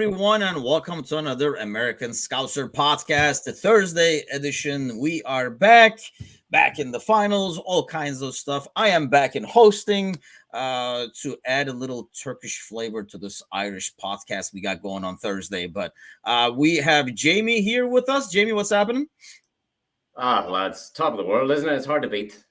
everyone, and welcome to another American Scouser podcast, the Thursday edition. We are back in the finals, all kinds of stuff. I am back in hosting to add a little Turkish flavor to this Irish podcast we got going on Thursday. But we have Jamie here with us. Jamie, what's happening? Lads, top of the world, isn't it? It's hard to beat.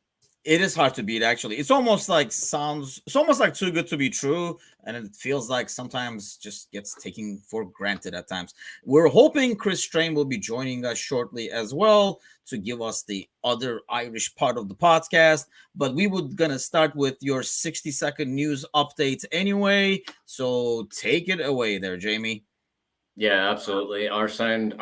It is hard to beat, actually. It's almost like too good to be true, and it feels like sometimes just gets taken for granted at times. We're hoping Chris Strain will be joining us shortly as well to give us the other Irish part of the podcast, but we would gonna start with your 60-second news update anyway, so take it away there, Jamie. Yeah, absolutely. Our sound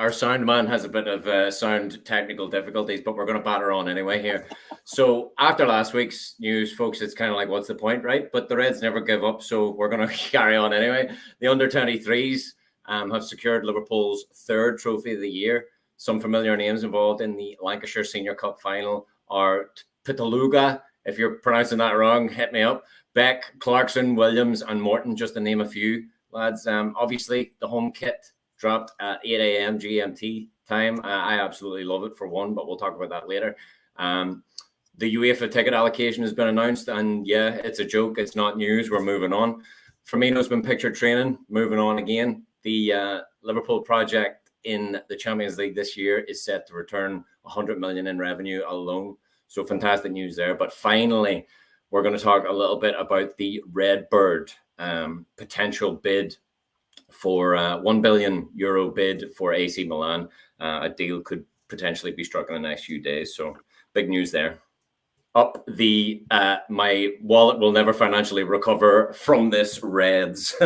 man has a bit of sound technical difficulties, but we're going to batter on anyway here. So after last week's news, folks, it's kind of like, what's the point, right? But the Reds never give up, so we're going to carry on anyway. The under-23s have secured Liverpool's third trophy of the year. Some familiar names involved in the Lancashire Senior Cup final are Pitaluga. If you're pronouncing that wrong, hit me up. Beck, Clarkson, Williams, and Morton, just to name a few. Lads, obviously the home kit dropped at 8 a.m. GMT time. I absolutely love it for one, but we'll talk about that later. The UEFA ticket allocation has been announced, and yeah, it's a joke. It's not news. We're moving on. Firmino's been pictured training. Moving on again. The Liverpool project in the Champions League this year is set to return 100 million in revenue alone. So fantastic news there. But finally, we're going to talk a little bit about the Red Bird potential bid for €1 billion bid for AC Milan. A deal could potentially be struck in the next few days. So big news there. My wallet will never financially recover from this, Reds.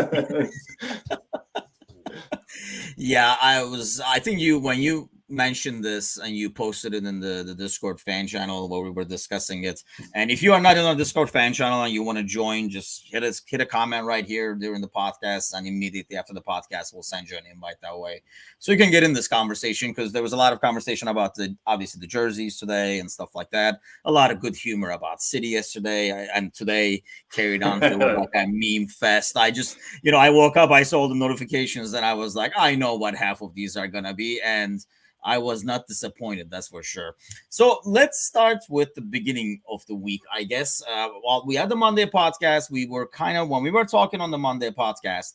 Yeah, I think when you mentioned this and you posted it in the Discord fan channel where we were discussing it, and if you are not in our Discord fan channel and you want to join, just hit a comment right here during the podcast, and immediately after the podcast we'll send you an invite that way so you can get in this conversation, because there was a lot of conversation about obviously the jerseys today and stuff like that. A lot of good humor about City yesterday, and today carried on to like a meme fest. I just, I woke up, I saw the notifications, and I was like, I know what half of these are gonna be, and I was not disappointed, that's for sure. So let's start with the beginning of the week, I guess. While we had the Monday podcast, when we were talking on the Monday podcast,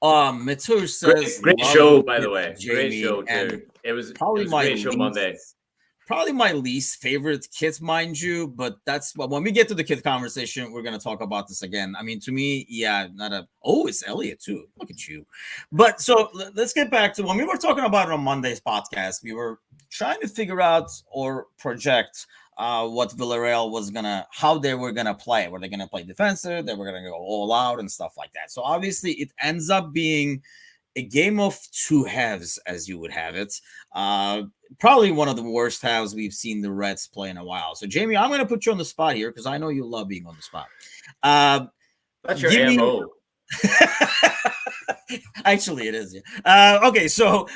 Mitsush says, great show, by the way. Jamie, great show, too. It was a great show Monday. Probably my least favorite kit, mind you, but when we get to the kit conversation, we're going to talk about this again. I mean, to me, yeah, it's Elliot too. Look at you. But so let's get back to when we were talking about it on Monday's podcast. We were trying to figure out or project what Villarreal how they were going to play. Were they going to play defensive? They were going to go all out and stuff like that. So obviously it ends up being a game of two halves, as you would have it. Probably one of the worst halves we've seen the Reds play in a while. So, Jamie, I'm going to put you on the spot here because I know you love being on the spot. That's your MO. Actually, it is. Yeah. Okay, so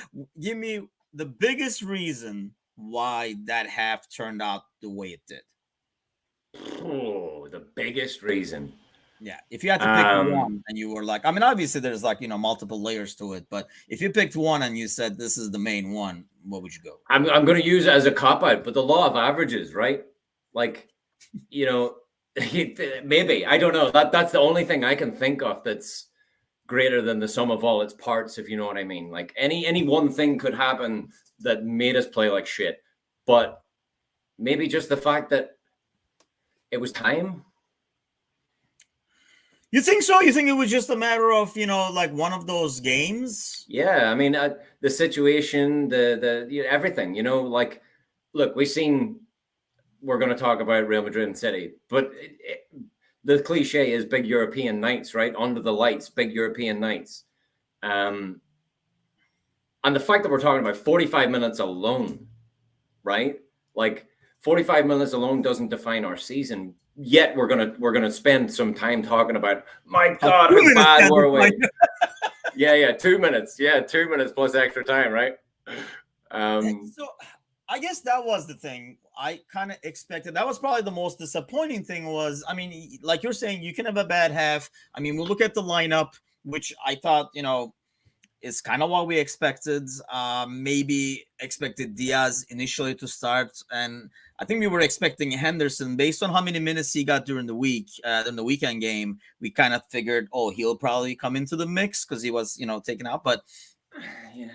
give me the biggest reason why that half turned out the way it did. Oh, the biggest reason. Yeah, if you had to pick one and you were like, I mean, obviously there's multiple layers to it, but if you picked one and you said this is the main one, what would you go? I'm going to use it as a cop-out, but the law of averages, right? Like, maybe, I don't know. That's the only thing I can think of that's greater than the sum of all its parts, if you know what I mean. Like any one thing could happen that made us play like shit, but maybe just the fact that it was time. You think so? You think it was just a matter of, like one of those games? Yeah, I mean, the situation, the everything, like, look, we're going to talk about Real Madrid and City, but the cliche is big European nights, right? Under the lights, big European nights. And the fact that we're talking about 45 minutes alone, right? Like 45 minutes alone doesn't define our season. Yet we're gonna spend some time talking about, my God, how bad were we? Yeah, 2 minutes. Yeah, 2 minutes plus extra time, right? So I guess that was the thing. I kind of expected. That was probably the most disappointing thing was, I mean, like you're saying, you can have a bad half. I mean, we'll look at the lineup, which I thought, It's kind of what we expected. Maybe expected Diaz initially to start, and I think we were expecting Henderson based on how many minutes he got during the week, in the weekend game. We kind of figured, oh, he'll probably come into the mix because he was, taken out. But Yeah.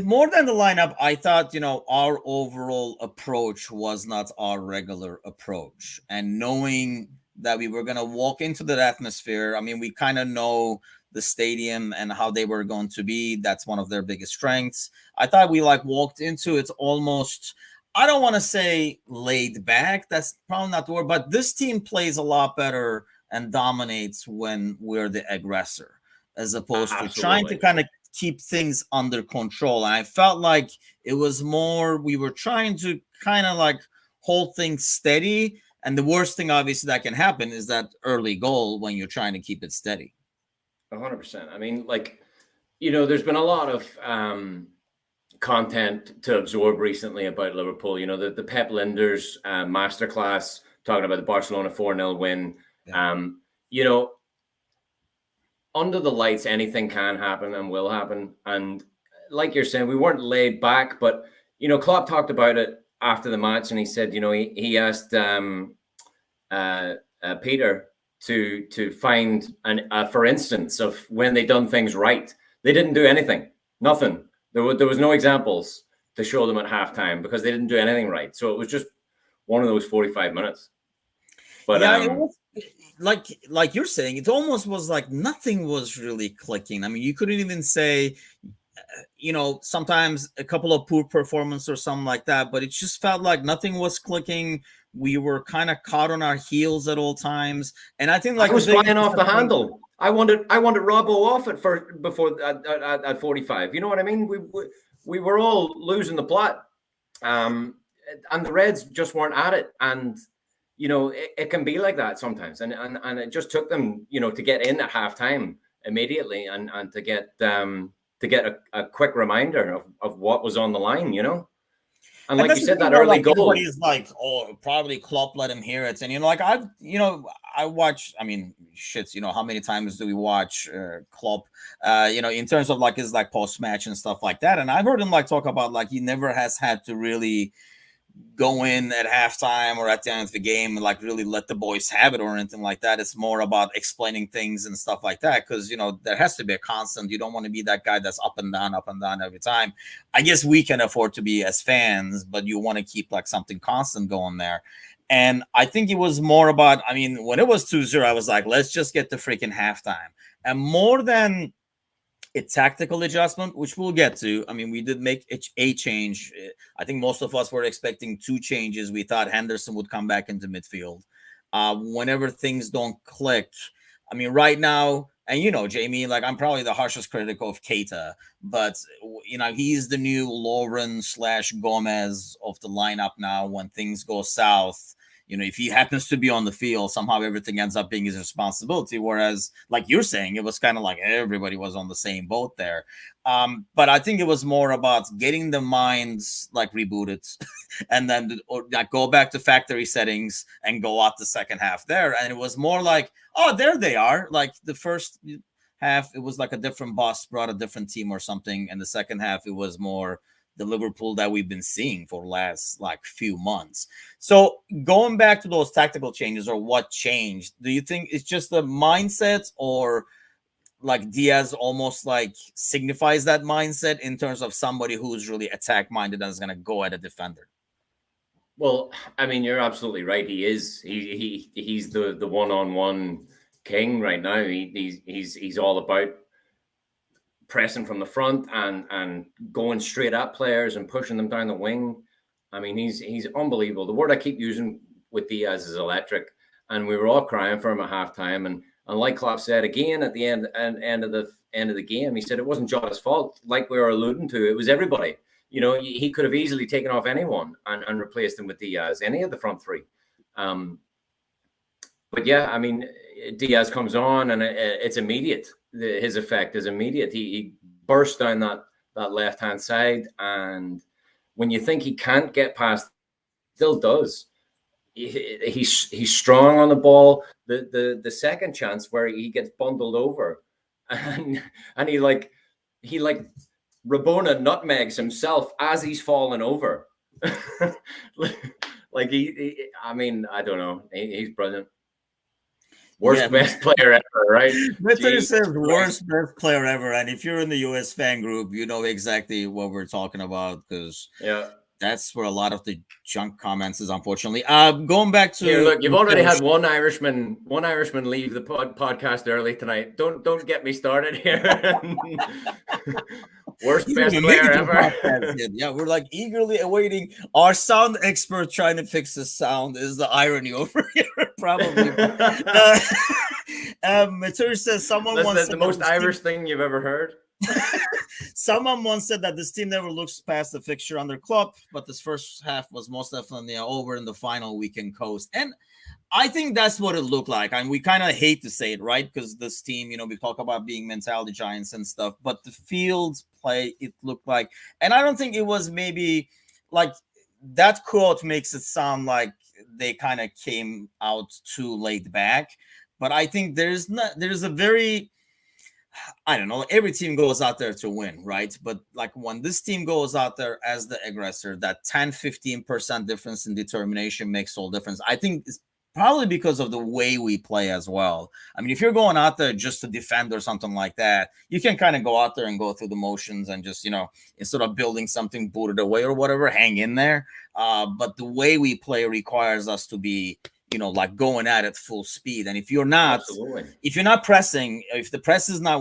more than the lineup, I thought, our overall approach was not our regular approach. And knowing that we were going to walk into that atmosphere, I mean, we kind of know the stadium and how they were going to be. That's one of their biggest strengths. I thought we walked into it almost, I don't want to say laid back. That's probably not the word, but this team plays a lot better and dominates when we're the aggressor, as opposed to trying to kind of keep things under control. And I felt like it was more, we were trying to kind of hold things steady. And the worst thing, obviously, that can happen is that early goal when you're trying to keep it steady. 100%. I mean, there's been a lot of content to absorb recently about Liverpool. The Pep Linders masterclass talking about the Barcelona 4-0 win. Yeah. Under the lights, anything can happen and will happen. And like you're saying, we weren't laid back, but, Klopp talked about it after the match, and he said, he asked Peter to find for instance of when they done things right. They didn't do anything, nothing. There was no examples to show them at halftime because they didn't do anything right. So it was just one of those 45 minutes. But yeah, it was, like you're saying, it almost was like nothing was really clicking. I mean, you couldn't even say, sometimes a couple of poor performance or something like that, but it just felt like nothing was clicking. We were kind of caught on our heels at all times, and I think I was flying off the handle. I wanted Robbo off at 45. You know what I mean? We were all losing the plot, and the Reds just weren't at it. And it can be like that sometimes, and it just took them, to get in at halftime immediately and to get a quick reminder of what was on the line, And like you said, that early goal. Everybody's like, oh, probably Klopp let him hear it. And, I watch, I mean, shits, how many times do we watch Klopp, in terms of his post-match and stuff like that. And I've heard him talk about he never has had to really go in at halftime or at the end of the game and really let the boys have it or anything like that. It's more about explaining things and stuff like that because there has to be a constant. You don't want to be that guy that's up and down every time. I guess we can afford to be as fans, but you want to keep something constant going there. And I think it was more about, I mean, when it was 2-0, I was like, let's just get the freaking halftime. And more than a tactical adjustment, which we'll get to. I mean, we did make a change. I think most of us were expecting 2 changes. We thought Henderson would come back into midfield. Whenever things don't click, I mean, right now, and Jamie, I'm probably the harshest critic of Keita, but he's the new Lauren/Gomez of the lineup now. When things go south, if he happens to be on the field, somehow everything ends up being his responsibility. Whereas, like you're saying, it was kind of like everybody was on the same boat there. But I think it was more about getting the minds rebooted and then go back to factory settings and go out the second half there. And it was more like, oh, there they are. The first half, it was a different boss brought a different team or something. And the second half, it was more the Liverpool that we've been seeing for the last few months. So going back to those tactical changes or what changed, do you think it's just the mindset or Diaz almost signifies that mindset in terms of somebody who's really attack minded and is going to go at a defender? Well, I mean, you're absolutely right. He is. He's the one-on-one king right now. He's all about pressing from the front and going straight at players and pushing them down the wing. I mean, he's unbelievable. The word I keep using with Diaz is electric, and we were all crying for him at halftime. And like Klopp said again at the end of the game, he said it wasn't Jota's fault. Like we were alluding to, it was everybody. He could have easily taken off anyone and replaced him with Diaz, any of the front three. But yeah, I mean, Diaz comes on and it's immediate. His effect is immediate. He bursts down that left-hand side, and when you think he can't get past, still does. He's strong on the ball. The second chance where he gets bundled over, and he he like Rabona nutmegs himself as he's falling over. Like I mean, I don't know. He's brilliant. Worst best player ever, right? Twitter says worst best player ever, and if you're in the US fan group, you know exactly what we're talking about, because that's where a lot of the junk comments is, unfortunately. Going back to here, look, you've already had one Irishman leave the podcast early tonight. Don't get me started here. Worst best player ever. Yeah, we're like eagerly awaiting our sound expert trying to fix the sound. Is the irony over here? Probably. Matur says someone once said the most Irish thing you've ever heard. Someone once said that this team never looks past the fixture under Klopp, but this first half was most definitely over in the final we can coast. And I think that's what it looked like. And we kind of hate to say it, right? Because this team, you know, we talk about being mentality giants and stuff, but the field play, it looked like, and I don't think it was maybe like that quote makes it sound like they kind of came out too laid back. But I think there's a very, I don't know, every team goes out there to win, right? But like when this team goes out there as the aggressor, that 10-15% difference in determination makes all difference. I think it's probably because of the way we play as well. I mean, if you're going out there just to defend or something like that, you can kind of go out there and go through the motions and just, you know, instead of building something, boot it away or whatever, hang in there. But the way we play requires us to be, you know, like going at it full speed. And if you're not, if you're not pressing, if the press is not,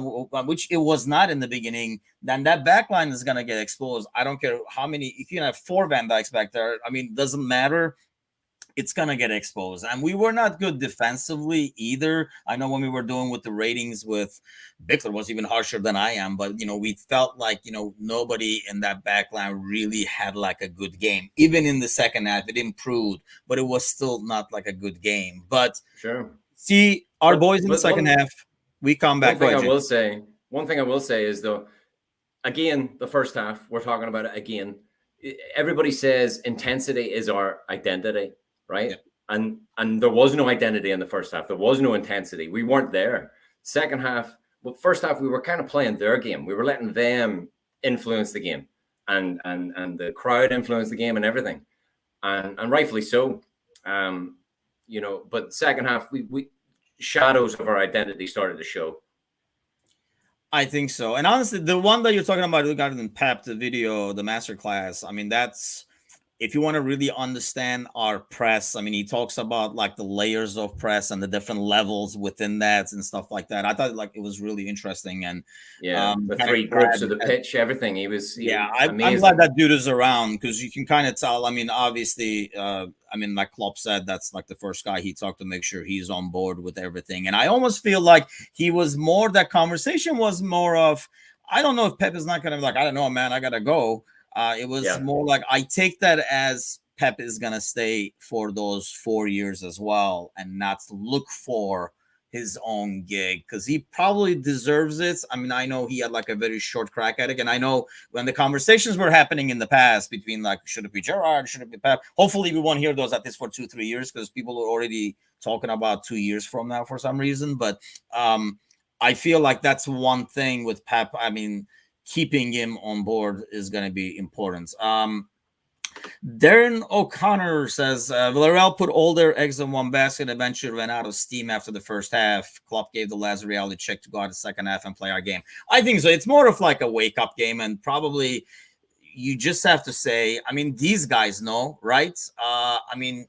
which it was not in the beginning, then that back line is going to get exposed. I don't care how many, if you have 4 Van Dijks back there, I mean, doesn't matter. It's going to get exposed. And we were not good defensively either. I know when we were doing with the ratings with Bickler was even harsher than I am, but, you know, we felt like, you know, nobody in that back line really had like a good game. Even in the second half, it improved, but it was still not like a good game. But see, our boys in the second half, we come back. One thing I will say is, though, again, the first half, we're talking about it again. Everybody says intensity is our identity. Right. Yeah. And there was no identity in the first half. There was no intensity. We weren't there. Second half, well, first half, we were kind of playing their game. We were letting them influence the game and the crowd influence the game and everything. And rightfully so. You know, but second half, we shadows of our identity started to show. I think so. And honestly, the one that you're talking about regarding Pep, the video, the masterclass, I mean, that's, if you want to really understand our press, I mean, he talks about like the layers of press and the different levels within that and stuff like that. I thought like it was really interesting. And the 3 groups of the pitch, everything. I'm glad that dude is around, because you can kind of tell. I mean, obviously, I mean, like Klopp said, that's like the first guy he talked to make sure he's on board with everything. And I almost feel like he was more, that conversation was more of, I don't know if Pep is not going to be like, I don't know, man, I got to go. It was more like, I take that as Pep is going to stay for those 4 years as well and not look for his own gig, because he probably deserves it. I mean, I know he had like a very short crack at it. And I know when the conversations were happening in the past between like, should it be Gerrard? Should it be Pep? Hopefully we won't hear those at this for 2-3 years, because people are already talking about 2 years from now for some reason. But I feel like that's one thing with Pep. I mean, keeping him on board is going to be important. Darren O'Connor says Villarreal put all their eggs in one basket, eventually ran out of steam after the first half. Klopp gave the lads a reality check to go out the second half and play our game. I think so. It's more of like a wake-up game, and probably you just have to say, I mean, these guys know, right? I mean,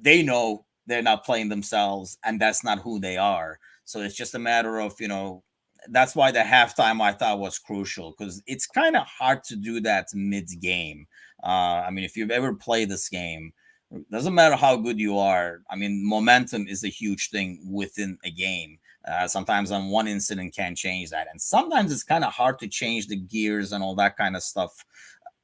they know they're not playing themselves, and that's not who they are. So it's just a matter of, you know, that's why the halftime I thought was crucial, because it's kind of hard to do that mid-game. I mean, if you've ever played this game, it doesn't matter how good you are. I mean, momentum is a huge thing within a game. Sometimes on one incident can change that. And sometimes it's kind of hard to change the gears and all that kind of stuff.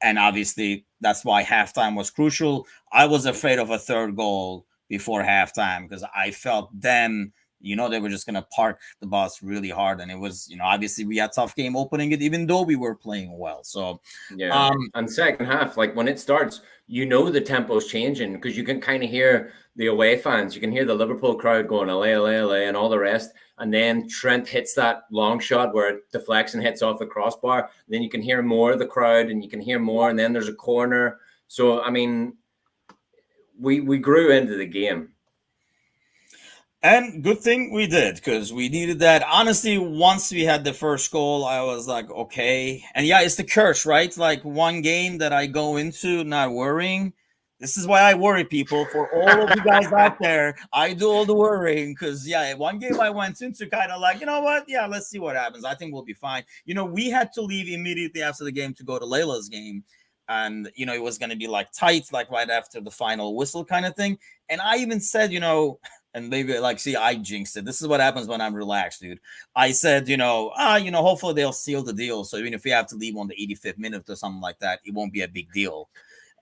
And obviously, that's why halftime was crucial. I was afraid of a third goal before halftime, because I felt then, they were just going to park the bus really hard. And it was, obviously we had tough game opening it, even though we were playing well. So, yeah. And second half, like when it starts, the tempo's changing because you can kind of hear the away fans. You can hear the Liverpool crowd going, LA, LA, LA, and all the rest. And then Trent hits that long shot where it deflects and hits off the crossbar. And then you can hear more of the crowd and you can hear more. And then there's a corner. So, I mean, we grew into the game. And good thing we did, because we needed that. Honestly, once we had the first goal, I was like, okay. And yeah, it's the curse, right? Like one game that I go into not worrying. This is why I worry, people. For all of you guys out there, I do all the worrying because, yeah, one game I went into kind of like, you know what? Yeah, let's see what happens. I think we'll be fine. We had to leave immediately after the game to go to Layla's game. And, it was going to be like tight, like right after the final whistle kind of thing. And I even said, and maybe like, see, I jinxed it. This is what happens when I'm relaxed, dude. I said, hopefully they'll seal the deal. So even if we have to leave on the 85th minute or something like that, it won't be a big deal.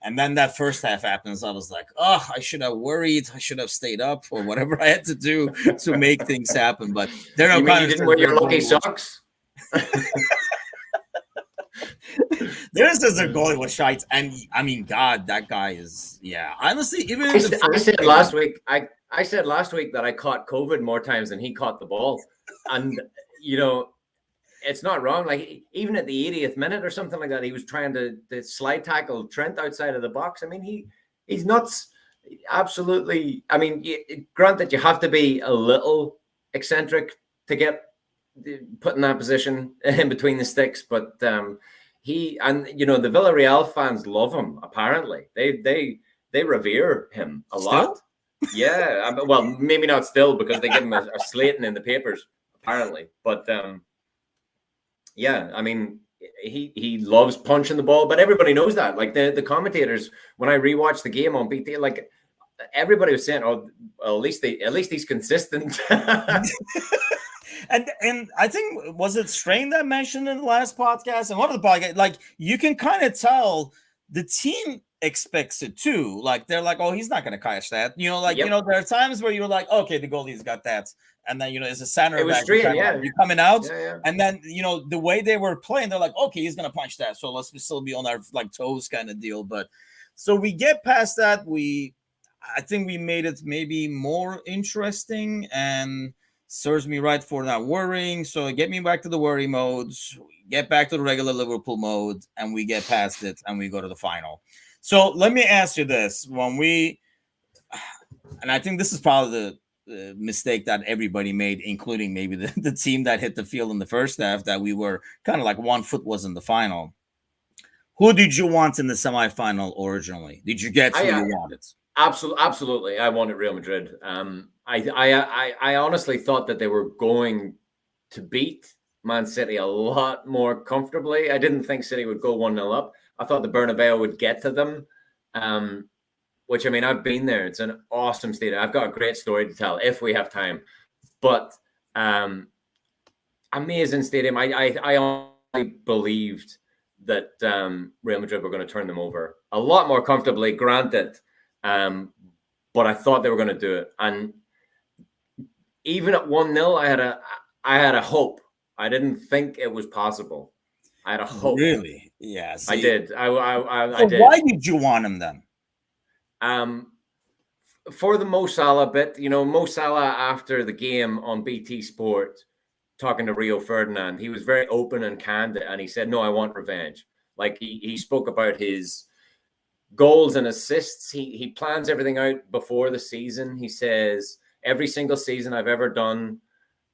And then that first half happens. I was like, oh, I should have worried. I should have stayed up or whatever I had to do to make things happen. But there are you mean you didn't wear your lucky socks? There's just a goalie with shites, and I mean, God, that guy is, yeah. Honestly, even I said last week that I caught COVID more times than he caught the ball, and it's not wrong. Like even at the 80th minute or something like that, he was trying to slide tackle Trent outside of the box. I mean, he's nuts. Absolutely. I mean, granted, you have to be a little eccentric to get put in that position in between the sticks, but the Villarreal fans love him. Apparently, they revere him a lot. Yeah, well, maybe not still because they give him a slating in the papers apparently, but yeah, I mean, he loves punching the ball, but everybody knows that. Like the commentators, when I rewatched the game on BT, like everybody was saying, "Oh, well, at least he's consistent." And I think, was it Strain that mentioned in the last podcast and one of the podcasts, like you can kind of tell the team expects it too. Like they're like, oh, he's not going to catch that. There are times where you're like, okay, the goalie's got that. And then, it's a center back. You're coming out. Yeah. And then, the way they were playing, they're like, okay, he's going to punch that. So let's still be on our like toes kind of deal. But so we get past that. I think we made it maybe more interesting and serves me right for not worrying. So get me back to the worry modes, get back to the regular Liverpool mode, and we get past it and we go to the final. So let me ask you this. And I think this is probably the mistake that everybody made, including maybe the team that hit the field in the first half, that we were kind of like one foot was in the final. Who did you want in the semifinal originally? Did you get who you wanted? Absolutely. I wanted Real Madrid. I honestly thought that they were going to beat Man City a lot more comfortably. I didn't think City would go 1-0 up. I thought the Bernabeu would get to them, which, I mean, I've been there. It's an awesome stadium. I've got a great story to tell if we have time. But amazing stadium. I honestly believed that Real Madrid were going to turn them over a lot more comfortably, granted. But I thought they were going to do it. And even at 1-0, I had a hope. I didn't think it was possible. I had a hope. Really? Yeah. See, I did. I did. Why did you want him then? For the Mo Salah bit, Mo Salah after the game on BT Sport, talking to Rio Ferdinand, he was very open and candid, and he said, "No, I want revenge." Like he spoke about his goals and assists. He plans everything out before the season. He says, every single season I've ever done,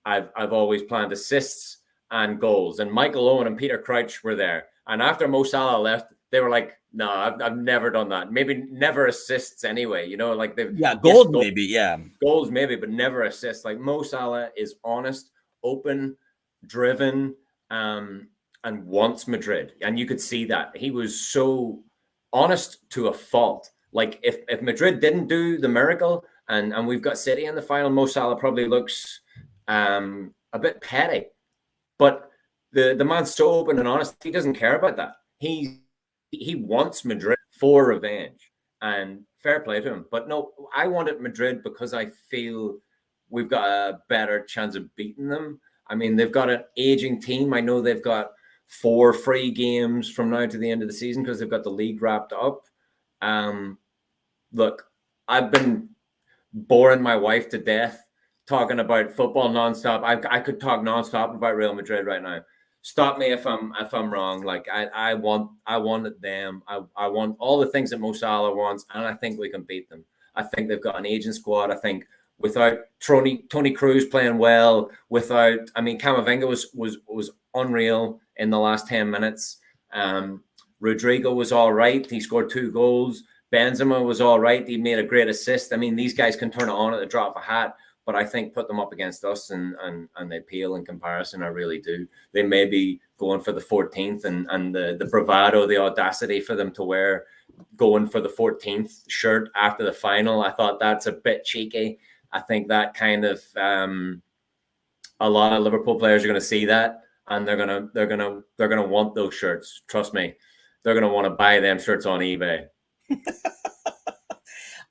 I've always planned assists and goals. And Michael Owen and Peter Crouch were there. And after Mo Salah left, they were like, no, I've never done that. Maybe never assists anyway. Like goals maybe, yeah. Goals maybe, but never assists. Like Mo Salah is honest, open, driven, and wants Madrid. And you could see that. He was so honest to a fault. Like if Madrid didn't do the miracle and we've got City in the final, Mo Salah probably looks a bit petty. But the man's so open and honest, he doesn't care about that. He wants Madrid for revenge, and fair play to him. But no, I wanted Madrid because I feel we've got a better chance of beating them. I mean, they've got an aging team. I know they've got 4 free games from now to the end of the season because they've got the league wrapped up. Look, I've been boring my wife to death talking about football nonstop. I could talk nonstop about Real Madrid right now. Stop me if I'm wrong. Like I wanted them. I want all the things that Mo Salah wants, and I think we can beat them. I think they've got an aging squad. I think without Tony Cruz playing well, Camavinga was unreal in the last 10 minutes. Rodrigo was all right. He scored 2 goals. Benzema was all right. He made a great assist. I mean, these guys can turn it on at the drop of a hat, but I think put them up against us and they pale in comparison. I really do. They may be going for the 14th and the bravado, the audacity for them to going for the 14th shirt after the final. I thought that's a bit cheeky. I think that kind of a lot of Liverpool players are going to see that and they're gonna want those shirts. Trust me, they're going to want to buy them shirts on eBay.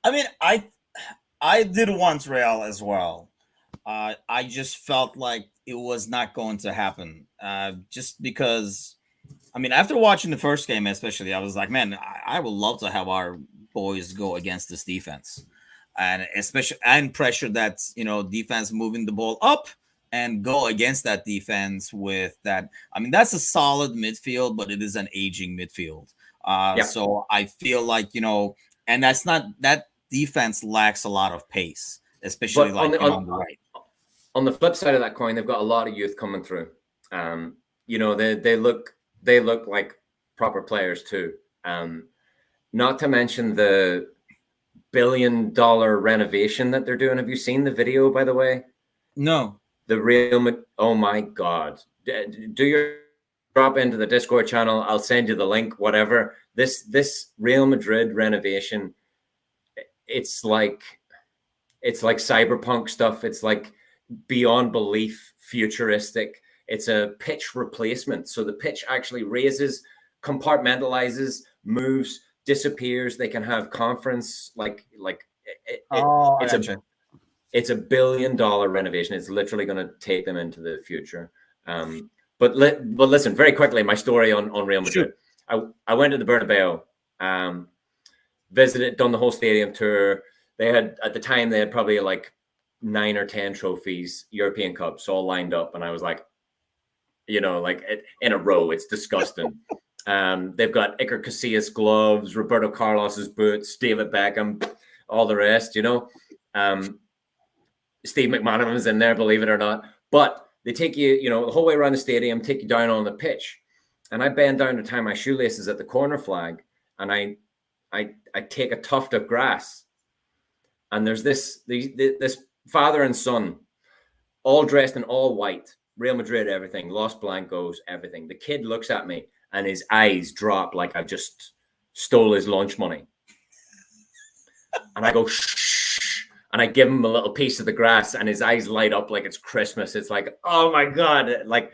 I mean, I did want Real as well. I just felt like it was not going to happen. Just because, I mean, after watching the first game, especially, I was like, man, I would love to have our boys go against this defense, and especially and pressure that defense moving the ball up and go against that defense with that. I mean, that's a solid midfield, but it is an aging midfield. So I feel like, and that's not that defense lacks a lot of pace, especially on the right. On the flip side of that coin, they've got a lot of youth coming through. They look like proper players too. Not to mention the $1 billion renovation that they're doing. Have you seen the video, by the way? No. Oh my God. Do your drop into the Discord channel. I'll send you the link, whatever. This Real Madrid renovation, it's like cyberpunk stuff. It's like beyond belief futuristic. It's a pitch replacement. So the pitch actually raises, compartmentalizes, moves, disappears. They can have conference it's a $1 billion renovation. It's literally going to take them into the future. But listen, very quickly, my story on Real Madrid. Sure. I went to the Bernabeu, visited, done the whole stadium tour. At the time, they had probably like 9 or 10 trophies, European Cups, all lined up. And I was like, in a row. It's disgusting. They've got Iker Casillas gloves, Roberto Carlos's boots, David Beckham, all the rest, Steve McManaman is in there, believe it or not. But they take you, the whole way around the stadium, take you down on the pitch. And I bend down to tie my shoelaces at the corner flag. And I take a tuft of grass. And there's this father and son, all dressed in all white, Real Madrid, everything, Los Blancos, everything. The kid looks at me and his eyes drop like I just stole his lunch money. And I go, shh. And I give him a little piece of the grass and his eyes light up like it's Christmas. It's like, oh my God. Like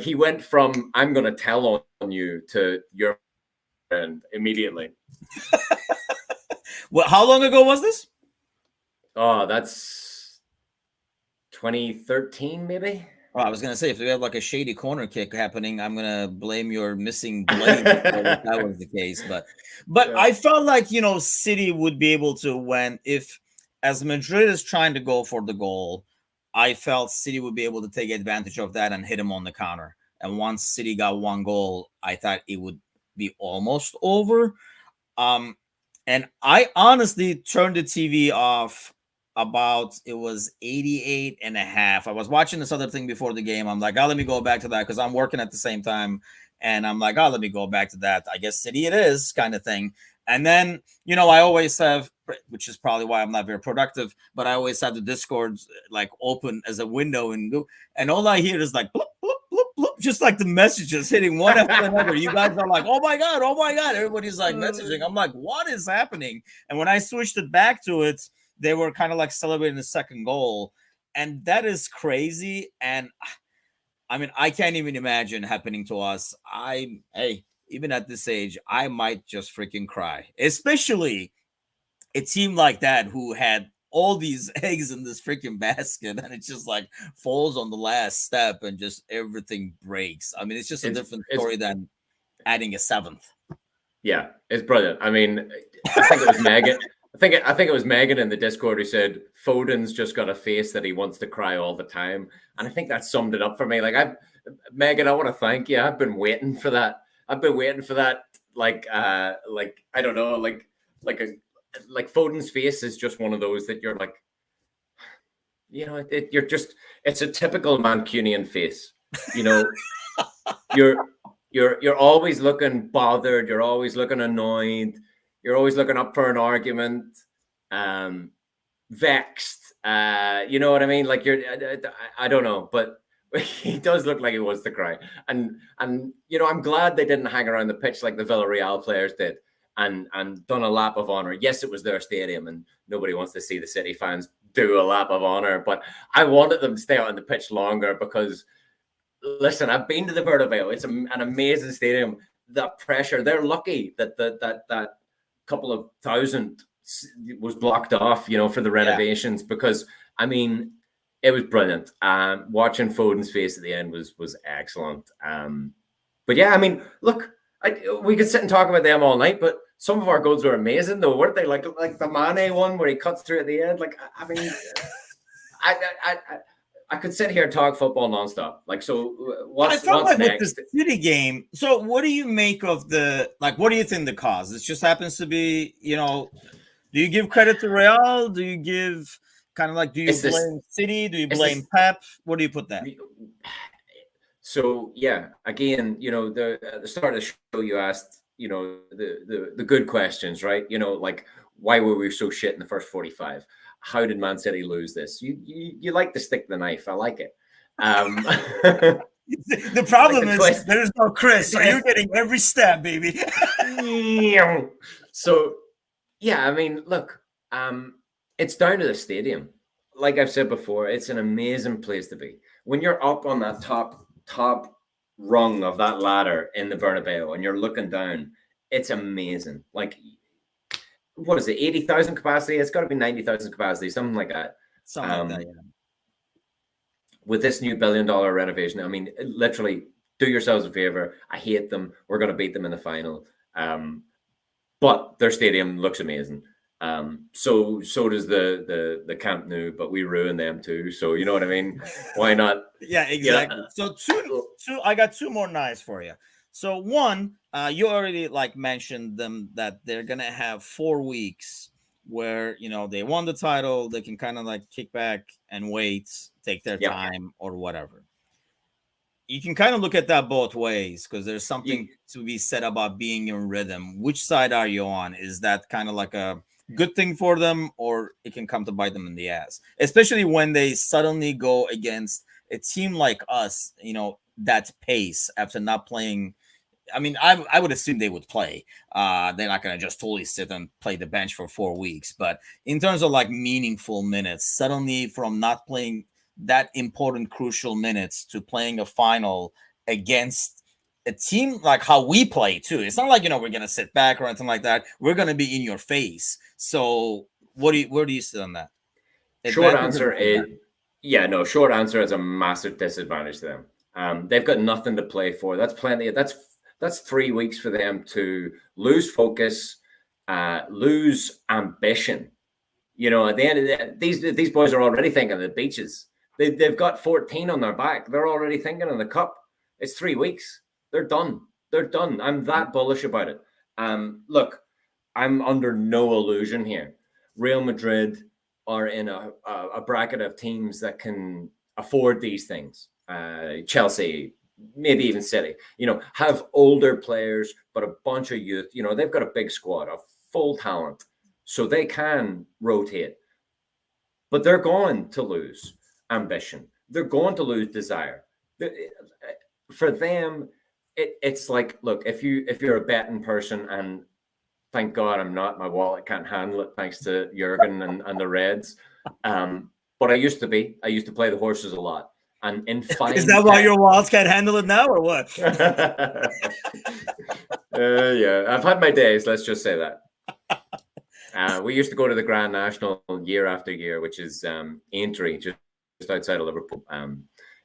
he went from, I'm going to tell on you to your friend immediately. Well, how long ago was this? Oh, that's 2013, maybe. Oh, I was going to say, if we have like a shady corner kick happening, I'm going to blame your missing blade if that was the case. But yeah. I felt like, City would be able to win as Madrid is trying to go for the goal. I felt City would be able to take advantage of that and hit him on the counter. And once City got 1 goal, I thought it would be almost over. And I honestly turned the TV off it was 88.5. I was watching this other thing before the game. I'm like, let me go back to that because I'm working at the same time. And I'm like, let me go back to that. I guess City it is kind of thing. And then, I always have, which is probably why I'm not very productive, but I always have the Discord like open as a window and all I hear is like, bloop, bloop, bloop, bloop, just like the messages hitting one after another. You guys are like, oh my God. Everybody's like messaging. I'm like, what is happening? And when I switched it back to it, they were kind of like celebrating the second goal. And that is crazy. And I mean, I can't even imagine happening to us. Even at this age, I might just freaking cry, especially a team like that who had all these eggs in this freaking basket, and it just like falls on the last step, and just everything breaks. I mean, it's just a different story than adding a seventh. Yeah, it's brilliant. I mean, I think it was Megan. I think it was Megan in the Discord who said Foden's just got a face that he wants to cry all the time, and I think that summed it up for me. Like, Megan, I want to thank you. I've been waiting for that. Like I don't know, like Foden's face is just one of those that you're like, you know, it's a typical Mancunian face. You know, you're always looking bothered. You're always looking annoyed. You're always looking up for an argument, vexed. You know what I mean? Like, I don't know, but he does look like he wants to cry. And you know, I'm glad they didn't hang around the pitch like the Villarreal players did and done a lap of honor. Yes, it was their stadium, and nobody wants to see the City fans do a lap of honor. But I wanted them to stay out on the pitch longer because, listen, I've been to the Bernabeu. It's an amazing stadium. That pressure, they're lucky that that couple of thousand was blocked off, you know, for the renovations, because I mean, it was brilliant. Watching Foden's face at the end was excellent. But yeah, I mean, look, we could sit and talk about them all night, but some of our goals were amazing, though, weren't they? Like the Mane one where he cuts through at the end. Like, I mean, I could sit here and talk football nonstop. Like, so what's like next? With the City game. So what do you make of what do you think the cause? This just happens to be, you know, do you give credit to Real? Do you give kind of like, do you blame City? Do you blame Pep? What do you put that? So yeah, again, you know, at the start of the show, you asked, you know, the good questions, right? You know, like, why were we so shit in the first 45? How did Man City lose this? You like to stick the knife. I like it. The problem is there's no Chris, so you're getting every step, baby. So yeah, I mean, look, it's down to the stadium. Like I've said before, it's an amazing place to be. When you're up on that top rung of that ladder in the Bernabeu and you're looking down, it's amazing. Like, what is it, 80,000 capacity? It's got to be 90,000 capacity, something like that. Something like that, yeah. With this new $1 billion renovation, I mean, literally, do yourselves a favor. I hate them. We're going to beat them in the final. But their stadium looks amazing. So does the Camp Nou, but we ruin them too. So you know what I mean? Why not? Yeah, exactly. So two, I got two more knives for you. So one, you already like mentioned them that they're gonna have 4 weeks where, you know, they won the title, they can kind of like kick back and wait, take their time or whatever. You can kind of look at that both ways because there's something to be said about being in rhythm. Which side are you on? Is that kind of like a good thing for them, or it can come to bite them in the ass, especially when they suddenly go against a team like us, you know, that pace after not playing? I mean, I would assume they would play. They're not going to just totally sit and play the bench for 4 weeks. But in terms of like meaningful minutes, suddenly from not playing that important, crucial minutes to playing a final against a team like how we play too. It's not like, you know, we're going to sit back or anything like that. We're going to be in your face. So where do you sit on that? Short answer is, short answer is a massive disadvantage to them. They've got nothing to play for. That's plenty. That's 3 weeks for them to lose focus, lose ambition. You know, at the end of the day, these boys are already thinking of the beaches. They've got 14 on their back. They're already thinking of the cup. It's 3 weeks. They're done. They're done. I'm that bullish about it. Look, I'm under no illusion here. Real Madrid are in a bracket of teams that can afford these things. Chelsea, maybe even City, you know, have older players, but a bunch of youth. You know, they've got a big squad of full talent, so they can rotate. But they're going to lose ambition. They're going to lose desire. For them, it's like, look, if you're a betting person, and thank God I'm not, my wallet can't handle it, thanks to Jurgen and the Reds. But I used to play the horses a lot. And in fine, is that why your wallets can't handle it now, or what? Yeah, I've had my days. Let's just say that. We used to go to the Grand National year after year, which is Aintree, just outside of Liverpool.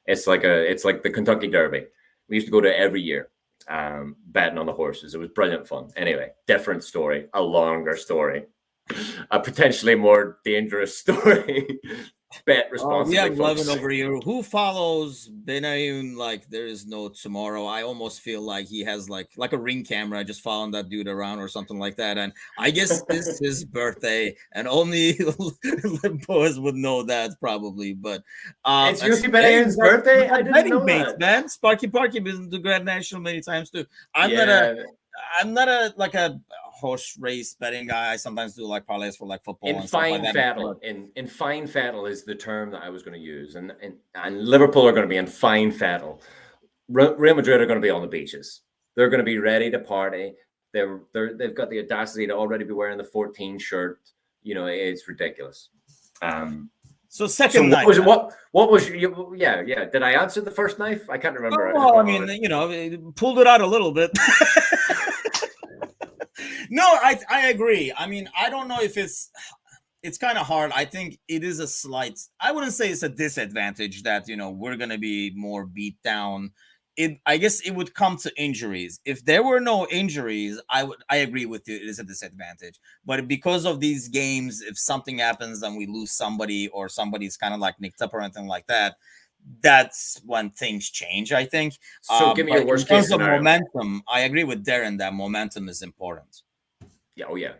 It's like the Kentucky Derby. We used to go to every year, betting on the horses. It was brilliant fun. Anyway, different story, a longer story, a potentially more dangerous story. Bet We responsibly, have Levin folks. over here who follows Benayoun like there is no tomorrow. I almost feel like he has like a ring camera just following that dude around or something like that. And I guess it's his birthday, and only Limbos would know that probably. But It's usually hey, Benayoun's birthday. I that didn't betting know mates, that. man. Sparky Parky been to Grand National many times too. I'm not Yeah. a like a horse race betting guy. I sometimes do like parlays for like football In and stuff like fine that. fettle, in fine fettle is the term that I was going to use, and Liverpool are going to be in fine fettle. Real Madrid are going to be on the beaches. They're going to be ready to party. They've got the audacity to already be wearing the 14 shirt. You know, it's ridiculous. So second what night. was yeah. Did I answer the first knife? I can't remember. Well, I mean, it pulled it out a little bit. No, I agree. I mean, I don't know if it's kind of hard. I think it is a slight. I wouldn't say it's a disadvantage that we're gonna be more beat down. I guess it would come to injuries. If there were no injuries, I agree with you. It is a disadvantage. But because of these games, if something happens and we lose somebody or somebody's kind of like nicked up or anything like that, that's when things change, I think. So give me your worst case scenario. Momentum, I agree with Darren that momentum is important. Yeah, oh yeah.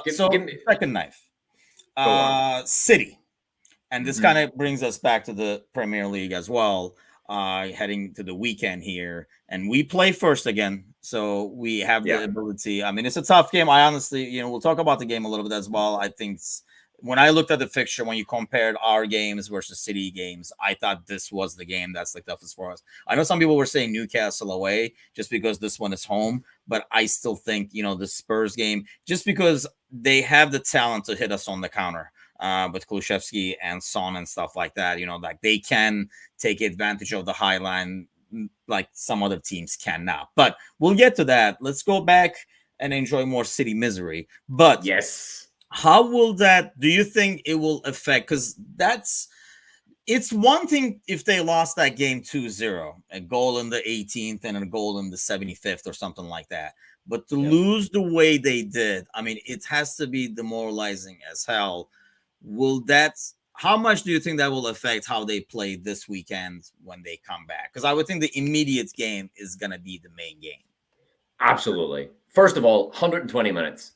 Second knife. City. And this kind of brings us back to the Premier League as well, heading to the weekend here. And we play first again. So we have the ability. I mean, it's a tough game. I honestly, we'll talk about the game a little bit as well. I think when I looked at the fixture, when you compared our games versus City games, I thought this was the game that's the toughest for us. I know some people were saying Newcastle away just because this one is home, but I still think, the Spurs game, just because they have the talent to hit us on the counter with Kulusevski and Son and stuff like that, like they can take advantage of the high line like some other teams cannot. But we'll get to that. Let's go back and enjoy more City misery. But yes. How will that, do you think it will affect? Because it's one thing if they lost that game 2-0, a goal in the 18th and a goal in the 75th or something like that. But to lose the way they did, I mean, it has to be demoralizing as hell. How much do you think that will affect how they play this weekend when they come back? Because I would think the immediate game is going to be the main game. Absolutely. First of all, 120 minutes.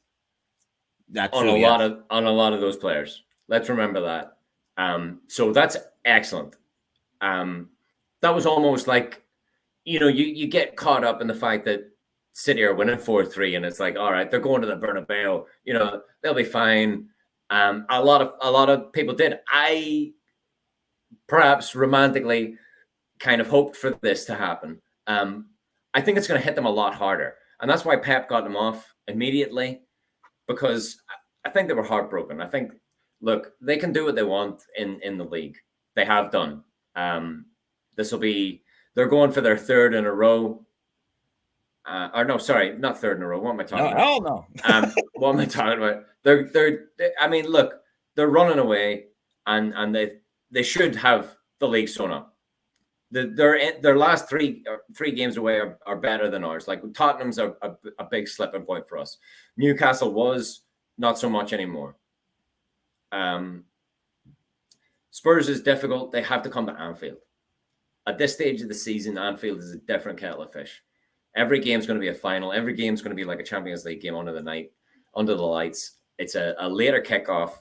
On a lot of those players. Let's remember that. So that's excellent. That was almost like, you get caught up in the fact that City are winning 4-3, and it's like, all right, they're going to the Bernabeu. They'll be fine. A lot of people did. I perhaps romantically kind of hoped for this to happen. I think it's going to hit them a lot harder, and that's why Pep got them off immediately. Because I think they were heartbroken. I think, look, they can do what they want in the league. They have done. They're going for their third in a row. Or no, sorry, not third in a row. What am I talking about? Hell no. What am I talking about? Look, they're running away, and they should have the league sewn up. Their last three games away are better than ours. Like Tottenham's a big slipping point for us. Newcastle was not so much anymore. Spurs is difficult. They have to come to Anfield. At this stage of the season, Anfield is a different kettle of fish. Every game's going to be a final. Every game's going to be like a Champions League game under the lights. It's a later kickoff.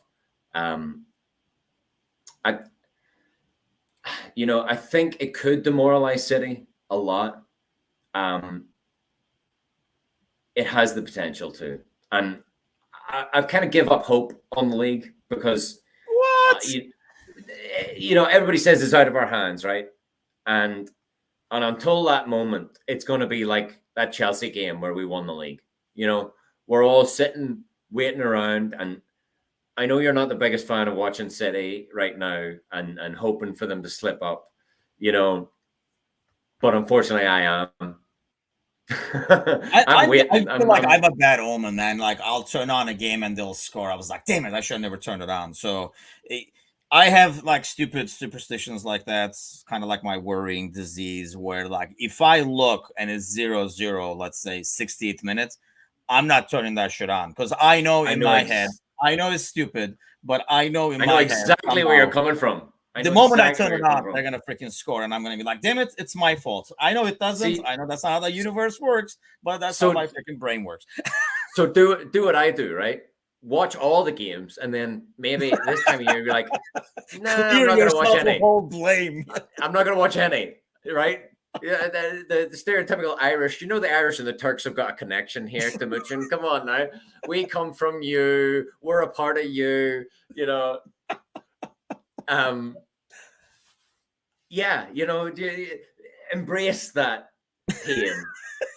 I think it could demoralize City a lot. It has the potential to. And I've kind of give up hope on the league because everybody says it's out of our hands, right? And until that moment, it's going to be like that Chelsea game where we won the league. We're all sitting, waiting around, and I know you're not the biggest fan of watching City right now and hoping for them to slip up, but unfortunately I am. I'm I waiting. feel like I'm a bad omen, man. Like I'll turn on a game and they'll score. I was like, damn it, I should have never turned it on. So I have like stupid superstitions like that. It's kind of like my worrying disease, where like if I look and it's 0-0, let's say 60th minute, I'm not turning that shit on because I know I in know my head, I know it's stupid, but I know in I know my head exactly where you're somehow coming from. I the know moment I exactly turn where it you're coming on, they're from. gonna freaking score, and I'm gonna be like, "Damn it, it's my fault." I know it doesn't. See, I know that's not how the universe works, but that's how so my freaking brain works. so do what I do, right? Watch all the games, and then maybe this time of year, you're like, nah, I'm Clear not gonna watch yourself of any. all blame. I'm not gonna watch any, right? Yeah, the stereotypical Irish. You know, the Irish and the Turks have got a connection here, Timuchin. Come on now, we come from you. We're a part of you. You know, um, yeah, embrace that pain,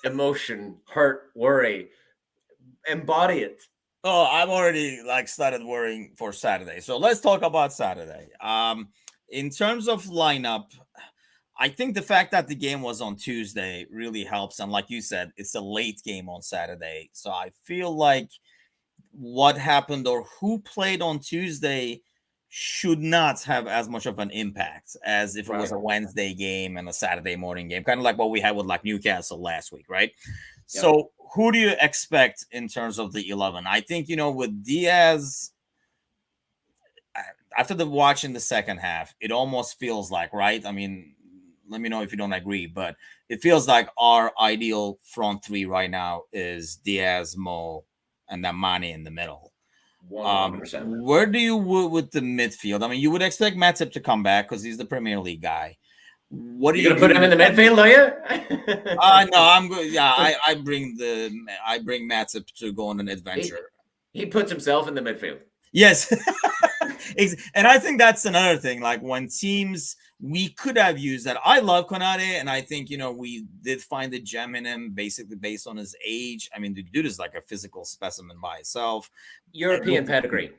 emotion, hurt, worry, embody it. Oh, I'm already like started worrying for Saturday. So let's talk about Saturday. In terms of lineup, I think the fact that the game was on Tuesday really helps. And like you said, it's a late game on Saturday. So I feel like what happened or who played on Tuesday should not have as much of an impact as if it was Right. a Wednesday game and a Saturday morning game, kind of like what we had with like Newcastle last week, right? Yep. So who do you expect in terms of the 11? I think, with Diaz, after the watch in the second half, it almost feels like, right? I mean, let me know if you don't agree, but it feels like our ideal front three right now is Diaz, Mo, and then Mane in the middle. 100%. Where do you with the midfield? I mean, you would expect Matip to come back because he's the Premier League guy. What are You you gonna put him in the midfield, are you? No, I'm good. Yeah, I bring Matip to go on an adventure. He puts himself in the midfield. Yes. And I think that's another thing. Like when teams, we could have used that. I love Konate, and I think, we did find a gem in him basically based on his age. I mean, the dude is like a physical specimen by himself. European pedigree.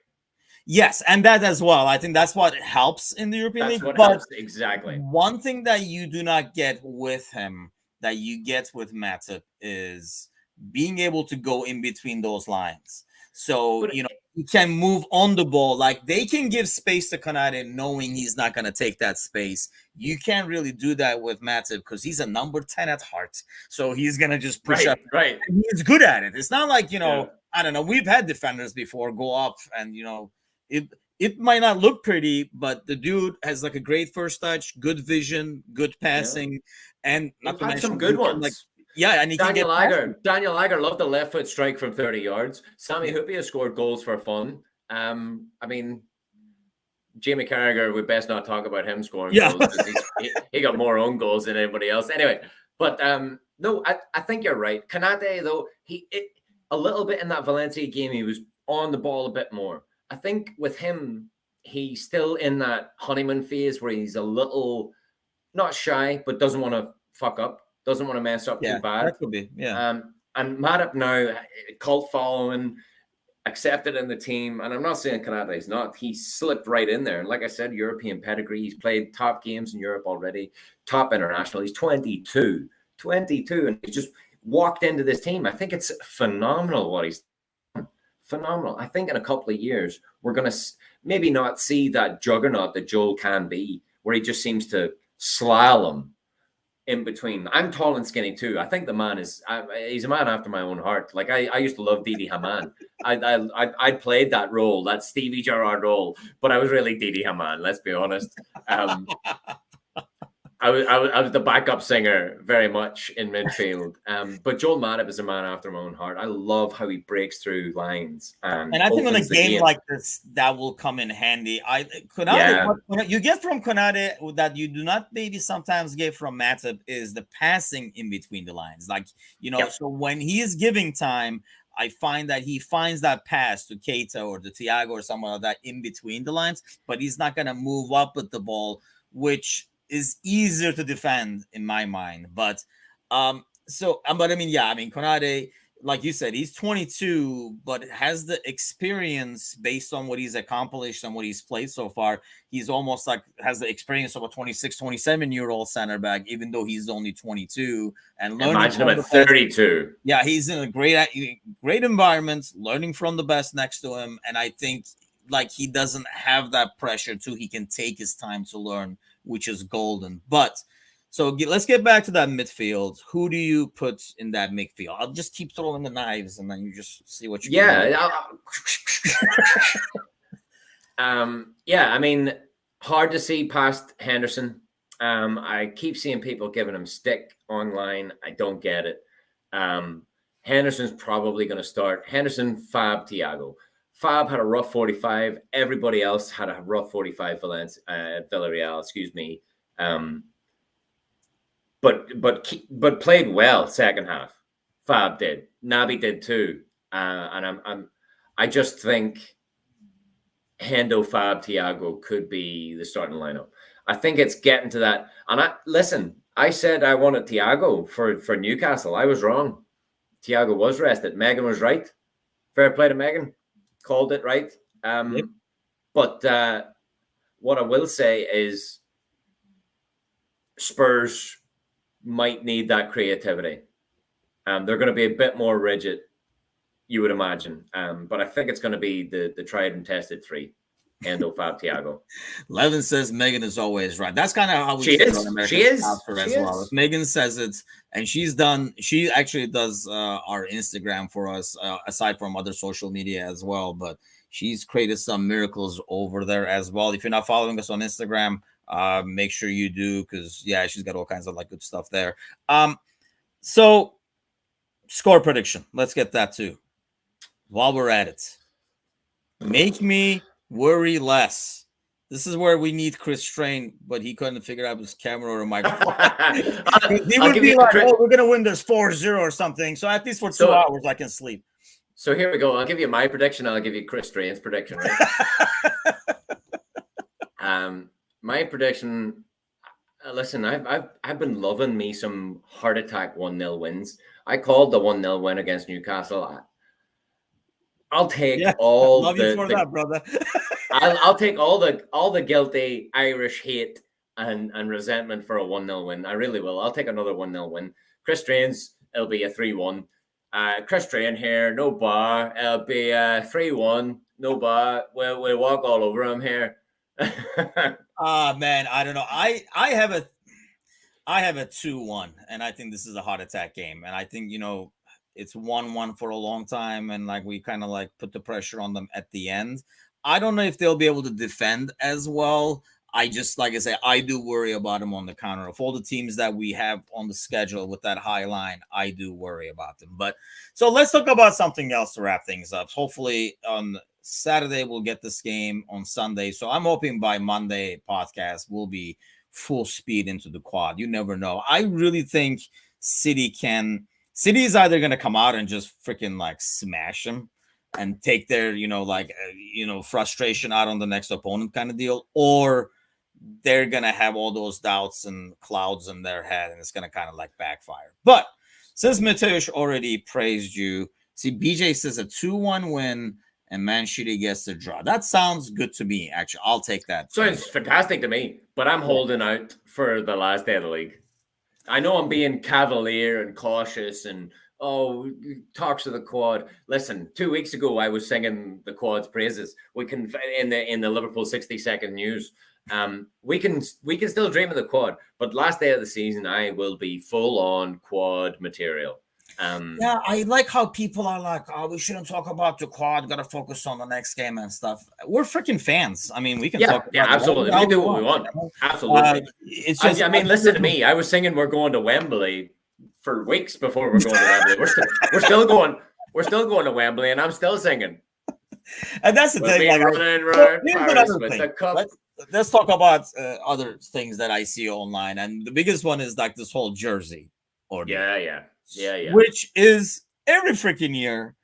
Yes, and that as well. I think that's what helps in the European League. That's what helps, exactly. One thing that you do not get with him that you get with Matip is being able to go in between those lines. So, he can move on the ball. Like they can give space to Konate knowing he's not going to take that space. You can't really do that with Matip because he's a number 10 at heart. So he's going to just push up. Right. And he's good at it. It's not like, I don't know. We've had defenders before go up and, it might not look pretty, but the dude has like a great first touch, good vision, good passing, and not to mention some good ones. And he Daniel Agger loved the left foot strike from 30 yards. Sammy Hoopy has scored goals for fun. I mean, Jamie Carragher, we best not talk about him scoring goals because he got more own goals than anybody else. Anyway, but no, I think you're right. Konate, though, a little bit in that Valencia game, he was on the ball a bit more. I think with him, he's still in that honeymoon phase where he's a little not shy, but doesn't want to fuck up, doesn't want to mess up too bad. That could be, yeah. And Matip now, cult following, accepted in the team. And I'm not saying Konate is not. He slipped right in there. And like I said, European pedigree. He's played top games in Europe already, top international. He's 22, and he just walked into this team. I think it's phenomenal what he's phenomenal. I think in a couple of years, we're going to maybe not see that juggernaut that Joel can be, where he just seems to slalom in between. I'm tall and skinny too. I think the man he's a man after my own heart. Like I used to love Didi Hamann. I played that role, that Stevie Gerrard role, but I was really Didi Hamann, let's be honest. I was the backup singer very much in midfield. But Joel Matip is a man after my own heart. I love how he breaks through lines. And I think on a game like this, that will come in handy. What you get from Konate that you do not maybe sometimes get from Matip is the passing in between the lines. Like, so when he is giving time, I find that he finds that pass to Keita or to Thiago or someone like that in between the lines, but he's not going to move up with the ball, which is easier to defend in my mind. But Konate, like you said, he's 22, but has the experience based on what he's accomplished and what he's played so far. He's almost like has the experience of a 26, 27-year-old center back, even though he's only 22 and learning. Imagine him at 32. Yeah, he's in a great environment, learning from the best next to him. And I think like he doesn't have that pressure too. He can take his time to learn, which is golden. But so let's get back to that midfield. Who do you put in that midfield? I'll just keep throwing the knives, and then you just see what you can do. Yeah, I mean, hard to see past Henderson. I keep seeing people giving him stick online. I don't get it. Henderson's probably going to start. Henderson, Fab, Thiago. Fab had a rough 45. Everybody else had a rough 45. Villarreal, excuse me. But played well second half. Fab did. Naby did too. And I just think Hendo, Fab, Thiago could be the starting lineup. I think it's getting to that. And I said I wanted Thiago for Newcastle. I was wrong. Thiago was rested. Megan was right. Fair play to Megan. Called it right. Yep. But what I will say is Spurs might need that creativity. They're going to be a bit more rigid, you would imagine. But I think it's going to be the tried and tested three. Endo, Fab, Thiago. Levin says Megan is always right. That's kind of how we she is. She is. Well. If Megan says it, and she actually does our Instagram for us, aside from other social media as well. But she's created some miracles over there as well. If you're not following us on Instagram, make sure you do, because she's got all kinds of like good stuff there. So score prediction. Let's get that too. While we're at it, make me worry less. This is where we need Chris Strain, but he couldn't figure out his camera or microphone. He would be like, we're going to win this 4-0 or something. So at least for 2 hours, I can sleep. So here we go. I'll give you my prediction. I'll give you Chris Strain's prediction, right? My prediction, listen, I've been loving me some heart attack 1-0 wins. I called the 1-0 win against Newcastle. I'll take all love you for that, brother. I'll take all the guilty Irish hate and resentment for a 1-0 win. I really will. I'll take another 1-0 win. Chris Strain's, it'll be a 3-1. Chris Strain here, no bar. It'll be a 3-1, no bar. We'll walk all over him here. Man, I don't know. I have a 2-1, and I think this is a heart attack game. And I think, it's 1-1 for a long time, and like we kind of like put the pressure on them at the end. I don't know if they'll be able to defend as well. I just, like I say, I do worry about them on the counter. Of all the teams that we have on the schedule with that high line, I do worry about them. But so let's talk about something else to wrap things up. Hopefully on Saturday we'll get this game on Sunday. So I'm hoping by Monday podcast we'll be full speed into the quad. You never know. I really think City is either going to come out and just freaking like smash them and take their, frustration out on the next opponent kind of deal, or they're going to have all those doubts and clouds in their head and it's going to kind of like backfire. But since Mateusz already praised you, see, BJ says a 2-1 win and Man City gets the draw. That sounds good to me, actually. I'll take that. Sounds fantastic to me, but I'm holding out for the last day of the league. I know I'm being cavalier and cautious and, talks of the quad. Listen, 2 weeks ago, I was singing the quad's praises. We can, in the Liverpool 60-second news, we can still dream of the quad, but last day of the season, I will be full on quad material. I like how people are like, we shouldn't talk about the quad, gotta focus on the next game and stuff. We're freaking fans. I mean, we can talk about absolutely. We do what we want. Absolutely. It's just, listen to me. I was singing we're going to Wembley for weeks before we're going to Wembley. We're still going to Wembley, and I'm still singing. And that's the thing. Let's talk about other things that I see online, and the biggest one is like this whole jersey order. Yeah. Which is every freaking year,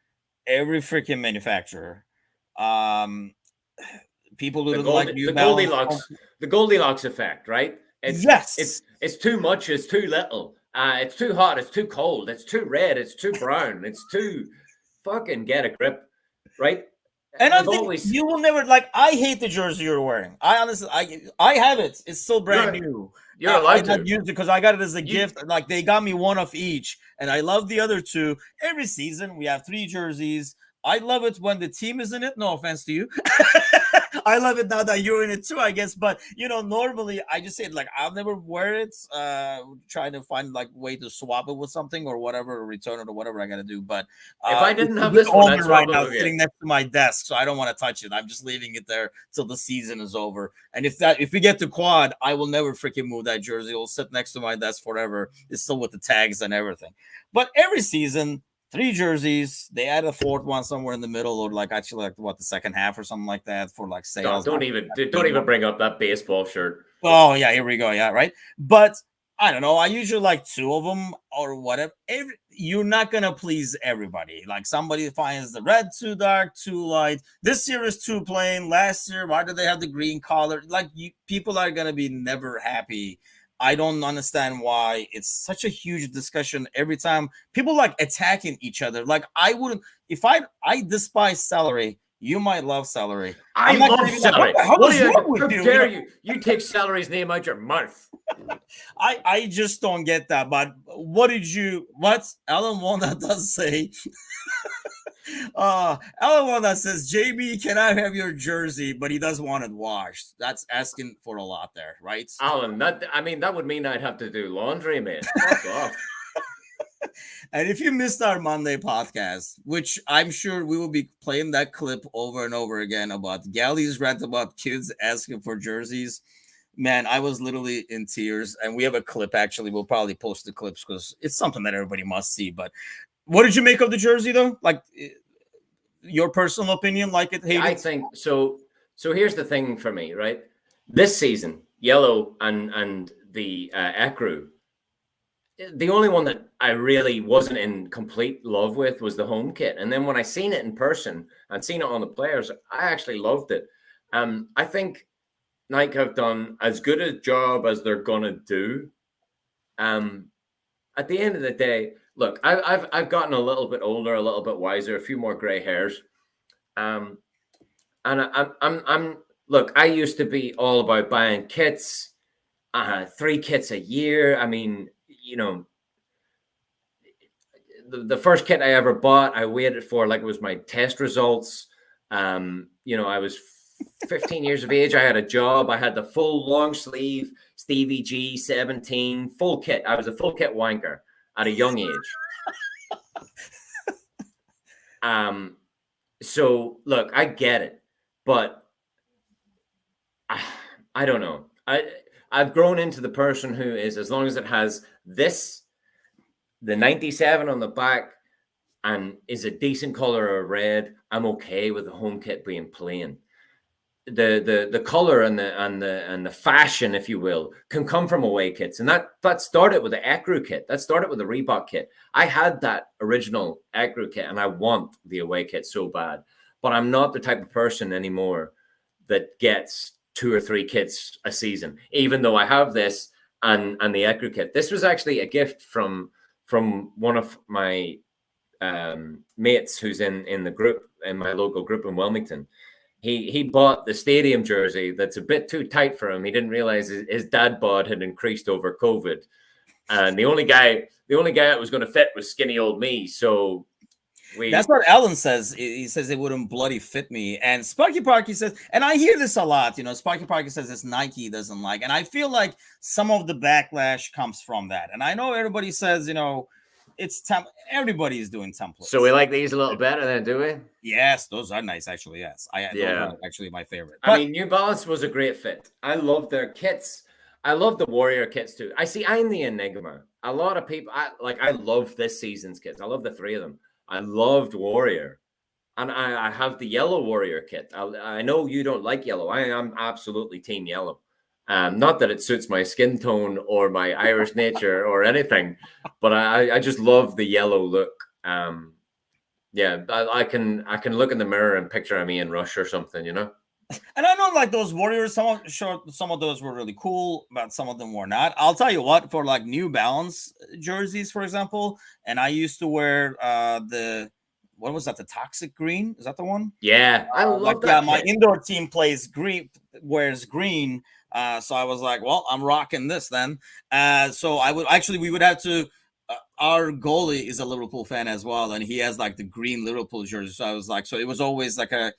every freaking manufacturer. People who like the Goldilocks effect, right? It's too much, it's too little. It's too hot. It's too cold. It's too red. It's too brown. It's too fucking get a grip, right? And We've I'm thinking always you will never like. I hate the jersey you're wearing. I honestly, I have it. It's still brand new. you're I allowed not to. used it because I got it as a gift. Like they got me one of each, and I love the other two. Every season we have 3 jerseys. I love it when the team is in it. No offense to you. I love it now that you're in it too, I guess. But normally I just say like I'll never wear it. Trying to find like way to swap it with something or whatever, or return it or whatever I gotta do. But If I it's didn't a have good this one, omen I'd right swap it now, with you. sitting next to my desk, so I don't want to touch it. I'm just leaving it there till the season is over. And if we get to quad, I will never freaking move that jersey. It'll sit next to my desk forever. It's still with the tags and everything. But every season, 3 jerseys. They add a 4th one somewhere in the middle, or like actually like what the second half or something like that for like God, sales. don't even bring up that baseball shirt. Oh yeah, here we go. Yeah, right. But I don't know. I usually like 2 of them or whatever. You're not gonna please everybody. Like somebody finds the red too dark, too light. This year is too plain. Last year, why do they have the green collar? Like people are gonna be never happy. I don't understand why it's such a huge discussion every time. People like attacking each other. Like I wouldn't if I despise celery. You might love celery. I I'm not love gonna be like, celery. what the hell is wrong with How you? dare you? You take celery's name out your mouth. I just don't get that. But what Alan Walnut does say? Alan Walnut says, JB, can I have your jersey? But he does want it washed. That's asking for a lot there, right? Alan, that would mean I'd have to do laundry, man. Fuck off. And if you missed our Monday podcast, which I'm sure we will be playing that clip over and over again about Galley's rant about kids asking for jerseys, man, I was literally in tears. And we have a clip, actually. We'll probably post the clips because it's something that everybody must see. But what did you make of the jersey, though? Like, your personal opinion, like it, hate I it? think so. So here's the thing for me, right? This season, yellow and the ecru, the only one that I really wasn't in complete love with was the home kit. And then when I seen it in person and seen it on the players, I actually loved it. I think Nike have done as good a job as they're gonna do. At the end of the day, look, I've gotten a little bit older, a little bit wiser, a few more gray hairs. And I'm look, I used to be all about buying kits, 3 kits a year. I mean, the first kit I ever bought, I waited for like it was my test results. I was 15 years of age. I had a job. I had the full long sleeve Stevie G 17 full kit. I was a full kit wanker at a young age. So look, I get it, but I don't know. I've grown into the person who is, as long as it has the 97 on the back and is a decent color of red, I'm okay with the home kit being plain. The color and the fashion, if you will, can come from away kits, and that started with the Ecru kit. That started with the Reebok kit. I had that original Ecru kit, and I want the away kit so bad, but I'm not the type of person anymore that gets 2 or 3 kits a season. Even though I have this and the Ecru kit, this was actually a gift from one of my mates who's in the group, in my local group in Wilmington. He bought the stadium jersey that's a bit too tight for him. He didn't realize his dad bod had increased over COVID, and the only guy that was going to fit was skinny old me. So that's what Alan says. He says it wouldn't bloody fit me. And Sparky Parky says, and I hear this a lot, Sparky Parky says it's Nike doesn't like. And I feel like some of the backlash comes from that. And I know everybody says, it's everybody is doing templates. So we like these a little better then, do we? Yes, those are nice, actually. Yes. Those are actually my favorite. I mean, New Balance was a great fit. I love their kits. I love the Warrior kits too. I'm the Enigma. A lot of people, I love this season's kits. I love the 3 of them. I loved Warrior, and I have the yellow Warrior kit. I know you don't like yellow. I am absolutely team yellow. Not that it suits my skin tone or my Irish nature or anything, but I just love the yellow look. I can look in the mirror and picture I'm Ian Rush or something, And I know like those Warriors, some of those were really cool, but some of them were not. I'll tell you what, for like New Balance jerseys, for example, and I used to wear the what was that? The Toxic Green? Is that the one? Yeah, I Like love yeah, that my kit. indoor team plays green, wears green. So I was like, well, I'm rocking this then. So I would actually we would have to. Our goalie is a Liverpool fan as well, and he has like the green Liverpool jersey. So I was like, so it was always like a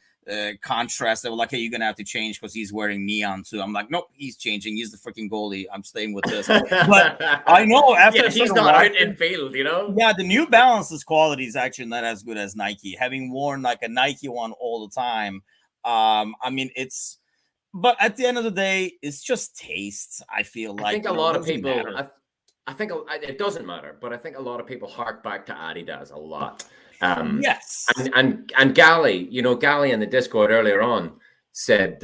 contrast. They were like, hey, you're gonna have to change because he's wearing neon too. I'm like, nope, he's changing. He's the freaking goalie. I'm staying with this. But I know after I Yeah, he's started not out in watching, field, you know. yeah, the New Balance's quality is actually not as good as Nike. Having worn like a Nike one all the time, I mean, it's. But at the end of the day, it's just taste. I feel I like think a lot it of doesn't people, matter. I think it doesn't matter, but I think a lot of people hark back to Adidas a lot. Um, Yes. and Gally, Gally in the Discord earlier on said,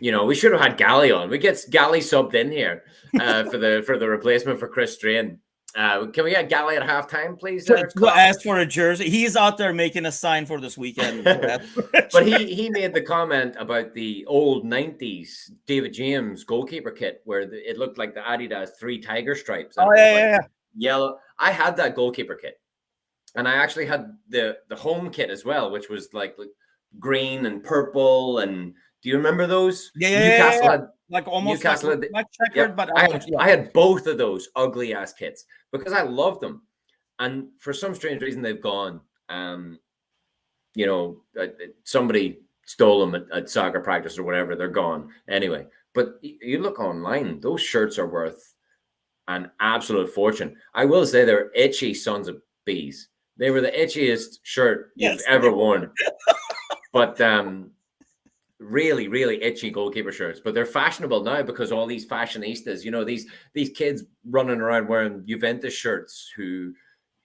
we should have had Gally on. We get Gally subbed in here for the replacement for Chris Strain. Can we get Gally at halftime, please? There, To Klopp. ask for a jersey. He's out there making a sign for this weekend. But he made the comment about the old 90s David James goalkeeper kit where it looked like the Adidas 3 tiger stripes and Oh it was yeah, like yeah, yellow. I had that goalkeeper kit, and I actually had the home kit as well, which was like green and purple. And do you remember those? yeah. Like almost like Newcastle had, not checkered, yep. but yeah. I had both of those ugly ass kits because I loved them, and for some strange reason they've gone. Somebody stole them at soccer practice or whatever. They're gone anyway. But you look online; those shirts are worth an absolute fortune. I will say they're itchy sons of bees. They were the itchiest shirt you've Yes. ever worn. But really, really itchy goalkeeper shirts. But they're fashionable now because all these fashionistas, these kids running around wearing Juventus shirts who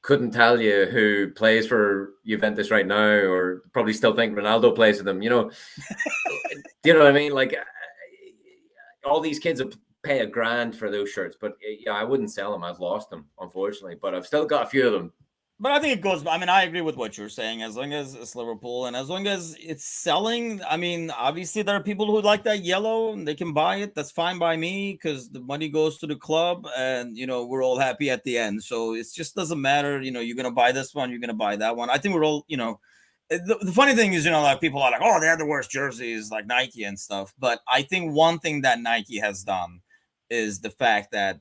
couldn't tell you who plays for Juventus right now, or probably still think Ronaldo plays for them. Do you know what I mean? Like all these kids pay $1,000 for those shirts, but yeah, I wouldn't sell them. I've lost them, unfortunately, but I've still got a few of them. But I think it goes. I mean, I agree with what you're saying. As long as it's Liverpool and as long as it's selling, I mean, obviously there are people who like that yellow and they can buy it. That's fine by me because the money goes to the club, and we're all happy at the end. So it just doesn't matter. You're gonna buy this one, you're gonna buy that one. I think we're all. The funny thing is, like people are like, oh, they're the worst jerseys, like Nike and stuff. But I think one thing that Nike has done is the fact that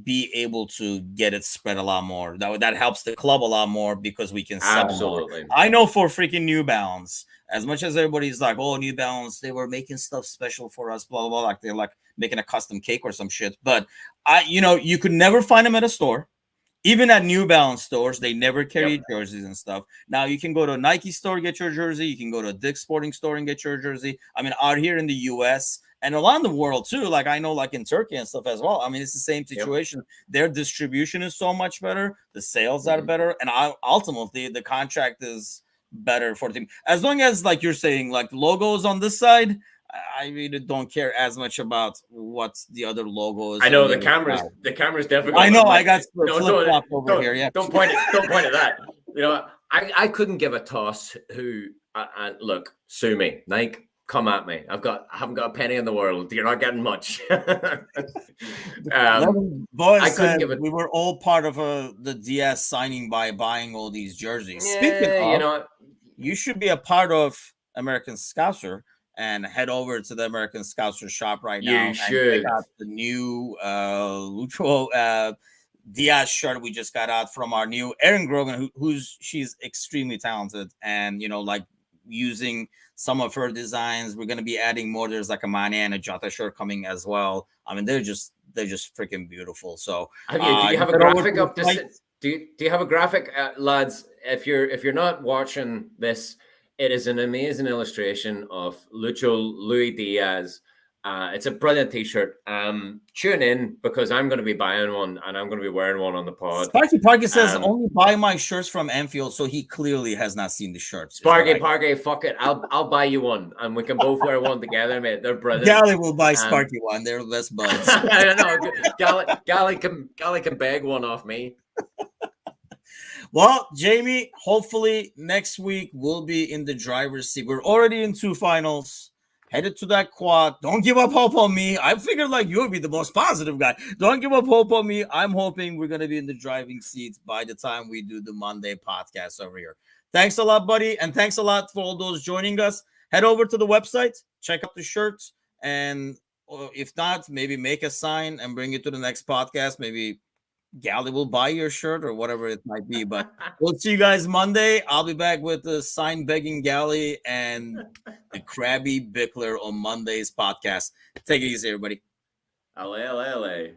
be able to get it spread a lot more. That helps the club a lot more because we can sell more. Absolutely. I know for freaking New Balance, as much as everybody's like, oh, New Balance, they were making stuff special for us, blah, blah, blah. Like they're like making a custom cake or some shit. But you could never find them at a store. Even at New Balance stores, they never carry jerseys and stuff. Now you can go to a Nike store, get your jersey. You can go to a Dick's Sporting store and get your jersey. I mean, out here in the US and around the world too, like I know like in Turkey and stuff as well. I mean, it's the same situation. Their distribution is so much better. The sales are better. And ultimately, the contract is better for the team. As long as, like you're saying, like logos on this side, I really don't care as much about what the other logos. I know the camera's definitely. I know I got no, flip flop over here. Yeah, don't point at that. I couldn't give a toss. Who look, sue me, Nike, come at me. I haven't got a penny in the world. You're not getting much. Boys, I couldn't give it. We were all part of the DS signing by buying all these jerseys. Yeah, Speaking of, you should be a part of American Scouser and head over to the American Scouser shop right now. You should and check out the new Lucho Diaz shirt we just got out from our new Erin Grogan, she's extremely talented, and like using some of her designs. We're gonna be adding more. There's like a Mane and a Jota shirt coming as well. I mean, they're just freaking beautiful. So do you have a graphic up this? Do you have a graphic, lads? If you're not watching this, it is an amazing illustration of Luis Diaz. It's a brilliant t-shirt. Tune in because I'm going to be buying one and I'm going to be wearing one on the pod. Sparky Parky says only buy my shirts from Enfield, so he clearly has not seen the shirts. Sparky Parky, fuck it, I'll buy you one and we can both wear one together, mate. They're brilliant. Gally will buy Sparky one. They're best buds. I don't know. Gally can beg one off me. Well, Jamie, hopefully next week we'll be in the driver's seat. We're already in 2 finals. Headed to that quad. Don't give up hope on me. I figured like you'll be the most positive guy. Don't give up hope on me. I'm hoping we're gonna be in the driving seats by the time we do the Monday podcast over here. Thanks a lot, buddy, and thanks a lot for all those joining us. Head over to the website, check out the shirts, and if not, maybe make a sign and bring it to the next podcast. Maybe Galley will buy your shirt or whatever it might be. But we'll see you guys Monday. I'll be back with the sign begging Galley and the crabby Bickler on Monday's podcast. Take it easy, everybody. LA.